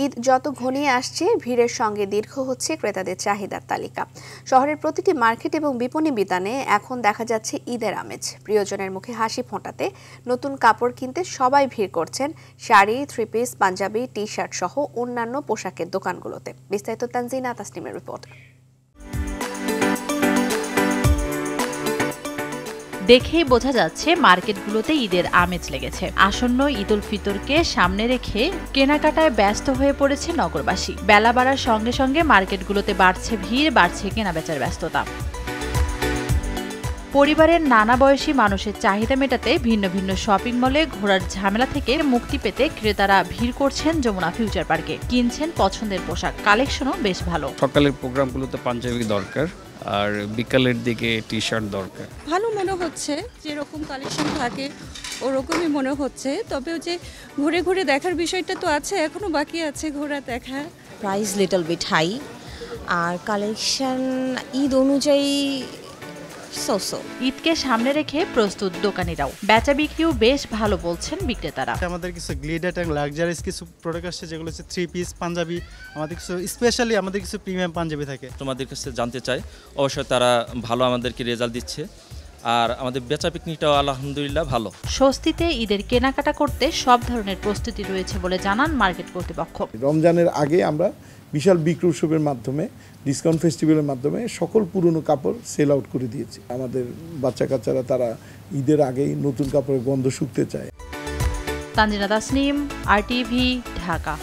ঈদ যত ঘনিয়ে আসছে ভিড়ের সঙ্গে দীর্ঘ হচ্ছে ক্রেতাদের চাহিদার তালিকা। শহরের প্রতিটি মার্কেট এবং বিপণী বিতানে এখন দেখা যাচ্ছে ঈদের আমেজ। প্রিয়জনের মুখে হাসি ফোটাতে নতুন কাপড় কিনতে সবাই ভিড় করছেন sari, three piece, Panjabi, T shirt সহ অন্যান্য পোশাকের দোকানগুলোতে। বিস্তারিত তানজিনা তাসনিমের রিপোর্ট। দেখেই বোঝা যাচ্ছে মার্কেটগুলোতে ঈদের আমেজ লেগেছে। আসন্ন ঈদ উল ফিতরকে সামনে রেখে কেনাকাটায় ব্যস্ত হয়ে পড়েছে নগরবাসী। বেলা বাড়ার সঙ্গে সঙ্গে মার্কেটগুলোতে বাড়ছে ভিড়, বাড়ছে কেনাবেচার ব্যস্ততা। পরিবারের নানা বয়সী মানুষের চাহিদা মেটাতে ভিন্ন ভিন্ন শপিং মলে ঘোরার ঝামেলা থেকে মুক্তি পেতে ক্রেতারা ভিড় করছেন যমুনা ফিউচার পার্কে। কিনছেন পছন্দের পোশাক, কালেকশনও বেশ ভালো। সকালের প্রোগ্রামগুলোতে পাঞ্জাবি দরকার, আর বিকালের দিকে টি শার্ট দরকার। ভালো মনে হচ্ছে, যেরকম কালেকশন থাকে ওরকমই মনে হচ্ছে। তবে যে ঘুরে ঘুরে দেখার বিষয়টা তো আছে, এখনো বাকি আছে ঘোরা দেখা। প্রাইস লিটল বিট হাই, আর কালেকশন ঈদ অনুযায়ী ঈদকে সামনে রেখে প্রস্তুত দোকানিরাও। বেচা বিক্রিও বেশ ভালো বলছেন বিক্রেতারা। আমাদের কিছু গ্লিডেড এবং লাক্সারিয়াস কিছু প্রোডাক্ট আসছে, যেগুলো হচ্ছে থ্রি পিস পাঞ্জাবি, আমাদের কিছু স্পেশালি আমাদের কিছু প্রিমিয়াম পাঞ্জাবি থাকে। তোমাদের কাছে জানতে চাই, অবশ্যই তারা ভালো আমাদেরকে রেজাল্ট দিচ্ছে, আর আমাদের বেচা বিক্রিটাও আলহামদুলিল্লাহ ভালো। স্বস্তিতে ঈদের কেনাকাটা করতে সব ধরনের প্রস্তুতি রয়েছে বলে জানান মার্কেট কর্তৃপক্ষ। রমজানের আগে আমরা বিশাল বিক্রি উৎসবের মাধ্যমে, ডিসকাউন্ট ফেস্টিভ্যালের মাধ্যমে সকল পুরনো কাপড় সেল আউট করে দিয়েছি। আমাদের বাচ্চা কাচ্চারা তারা ঈদের আগেই নতুন কাপড়ের গন্ধ শুকতে চায়। তানজিনা তাসনিম, RTV, ঢাকা।